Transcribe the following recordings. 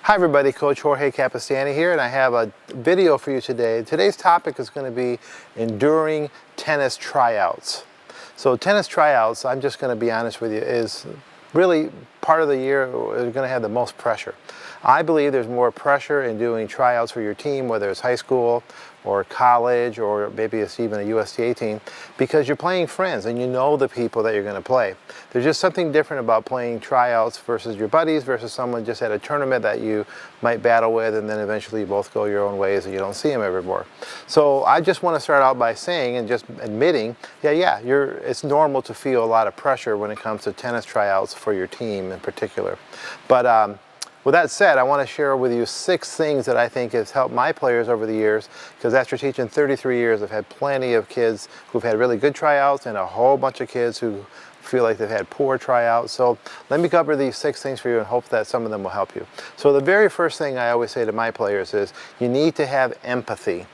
Hi everybody, Coach JORGE Capestany here, and I have a video for you today. Today's topic is going to be enduring tennis tryouts. So tennis tryouts, I'm just going to be honest with you, is really part of the year you're going to have the most pressure. I believe there's more pressure in doing tryouts for your team, whether it's high school or college, or maybe it's even a USPTA team, because you're playing friends and you know the people that you're going to play. There's just something different about playing tryouts versus your buddies versus someone just at a tournament that you might battle with, and then eventually you both go your own ways and you don't see them evermore. So I just want to start out by saying and just admitting, it's normal to feel a lot of pressure when it comes to tennis tryouts for your team in particular. But with that said, I want to share with you 6 things that I think has helped my players over the years, because after teaching 33 years, I've had plenty of kids who've had really good tryouts and a whole bunch of kids who feel like they've had poor tryouts. So let me cover these 6 things for you and hope that some of them will help you. So the very first thing I always say to my players is you need to have empathy.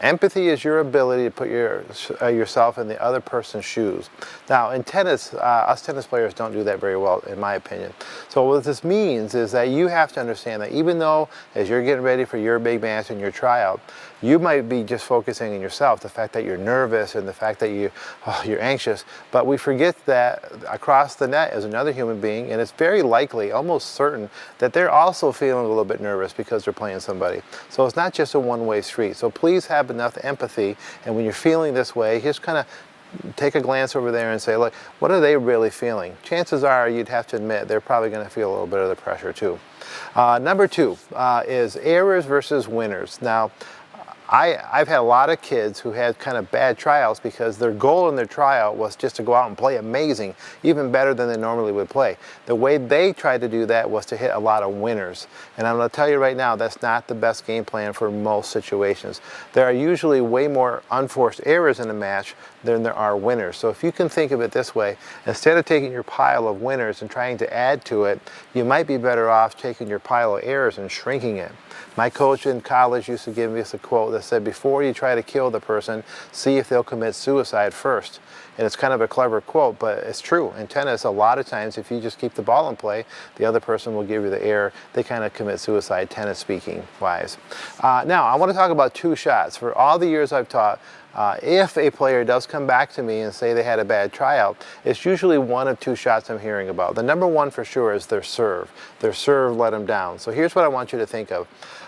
Empathy is your ability to put yourself in the other person's shoes. Now in tennis, us tennis players don't do that very well, in my opinion. So what this means is that you have to understand that even though as you're getting ready for your big match and your tryout, you might be just focusing on yourself, the fact that you're nervous and the fact that you're anxious, but we forget that across the net is another human being, and it's very likely, almost certain, that they're also feeling a little bit nervous because they're playing somebody. So it's not just a one-way street. So please have enough empathy, and when you're feeling this way, just kind of take a glance over there and say, look, what are they really feeling? Chances are you'd have to admit they're probably going to feel a little bit of the pressure too. Number 2 is errors versus winners. Now, I've had a lot of kids who had kind of bad tryouts because their goal in their tryout was just to go out and play amazing, even better than they normally would play. The way they tried to do that was to hit a lot of winners. And I'm going to tell you right now, that's not the best game plan for most situations. There are usually way more unforced errors in a match than there are winners. So if you can think of it this way, instead of taking your pile of winners and trying to add to it, you might be better off taking your pile of errors and shrinking it. My coach in college used to give me a quote that said, before you try to kill the person, see if they'll commit suicide first. And it's kind of a clever quote, but it's true. In tennis, a lot of times, if you just keep the ball in play, the other person will give you the error. They kind of commit suicide, tennis speaking wise. Now, I want to talk about 2 shots. For all the years I've taught, if a player does come back to me and say they had a bad tryout, it's usually 1 of 2 shots I'm hearing about. The number 1 for sure is their serve. Their serve let them down. So here's what I want you to think of.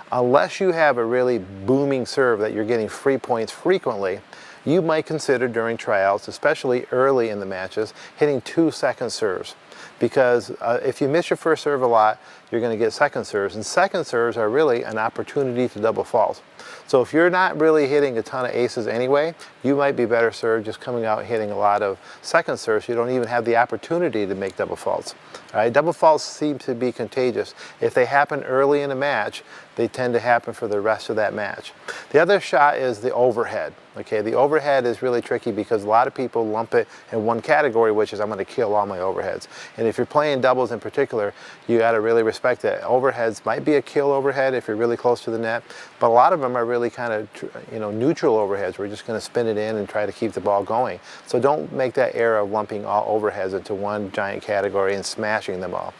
Unless you have a really booming serve that you're getting free points frequently, you might consider during tryouts, especially early in the matches, hitting 2 second serves. Because if you miss your first serve a lot, you're going to get second serves, and second serves are really an opportunity to double fault. So if you're not really hitting a ton of aces anyway, you might be better served just coming out and hitting a lot of second serves. You don't even have the opportunity to make double faults. All right? Double faults seem to be contagious. If they happen early in a match, they tend to happen for the rest of that match. The other shot is the overhead. Okay, the overhead is really tricky because a lot of people lump it in one category, which is I'm going to kill all my overheads. And if you're playing doubles in particular, you got to really respect that. Overheads might be a kill overhead if you're really close to the net, but a lot of them are really kind of neutral overheads. We're just going to spin it in and try to keep the ball going. So don't make that error of lumping all overheads into one giant category and smashing them all.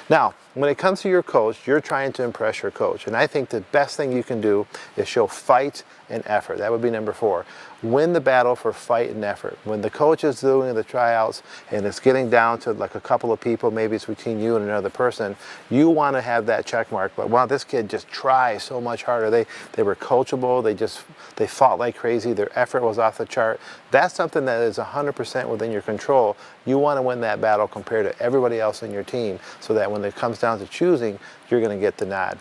Now, when it comes to your coach, you're trying to impress your coach. And I think the best thing you can do is show fight and effort. That would be number 4. Win the battle for fight and effort. When the coach is doing the tryouts and it's getting down to like a couple of people, maybe it's between you and another person, you want to have that check mark. But wow, this kid just tries so much harder. They were coachable. They fought like crazy. Their effort was off the chart. That's something that is 100% within your control. You want to win that battle compared to everybody else in your team, so that when it comes down to choosing, you're going to get the nod.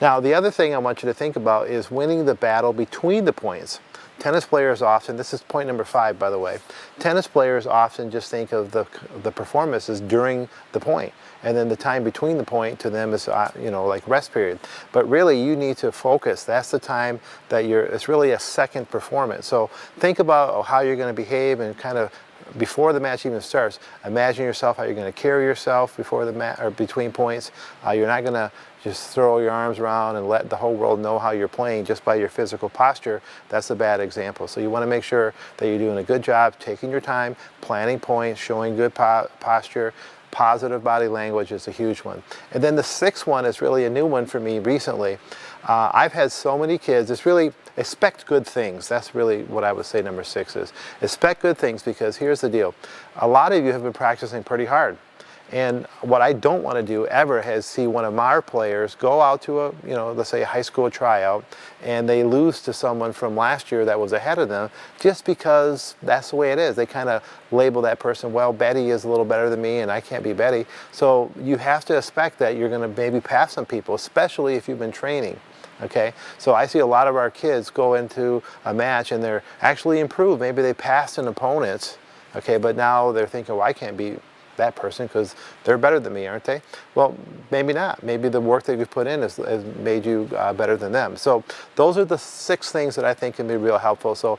Now, the other thing I want you to think about is winning the battle between the points. Tennis players often, this is point number 5, by the way, tennis players often just think of the performances during the point, and then the time between the point to them is like rest period. But really, you need to focus. That's the time that it's really a second performance. So think about how you're going to behave, and kind of before the match even starts, imagine yourself how you're going to carry yourself before the match or between points. You're not going to just throw your arms around and let the whole world know how you're playing just by your physical posture. That's a bad example. So you want to make sure that you're doing a good job taking your time, planning points, showing good posture, Positive body language is a huge one. And then the sixth one is really a new one for me recently. I've had so many kids, it's really expect good things. That's really what I would say number 6 is. Expect good things, because here's the deal. A lot of you have been practicing pretty hard. And what I don't want to do ever is see one of our players go out to a, let's say a high school tryout, and they lose to someone from last year that was ahead of them just because that's the way it is. They kind of label that person, well, Betty is a little better than me and I can't be Betty. So you have to expect that you're going to maybe pass some people, especially if you've been training. Okay, so I see a lot of our kids go into a match and they're actually improved. Maybe they passed an opponent, okay, but now they're thinking, well, I can't be that person because they're better than me, aren't they? Well, maybe not. Maybe the work that you've put in has made you better than them. So those are the 6 things that I think can be real helpful. So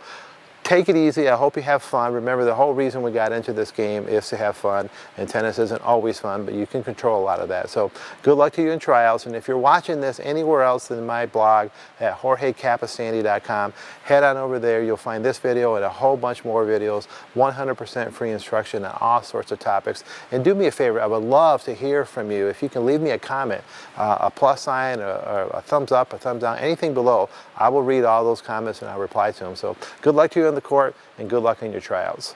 take it easy. I hope you have fun. Remember, the whole reason we got into this game is to have fun, and tennis isn't always fun, but you can control a lot of that. So good luck to you in tryouts, and if you're watching this anywhere else than my blog at JORGECAPESTANY.com, head on over there. You'll find this video and a whole bunch more videos, 100% free instruction on all sorts of topics. And do me a favor, I would love to hear from you. If you can leave me a comment, a plus sign, or a thumbs up, a thumbs down, anything below, I will read all those comments and I'll reply to them. So good luck to you on the court, and good luck in your tryouts.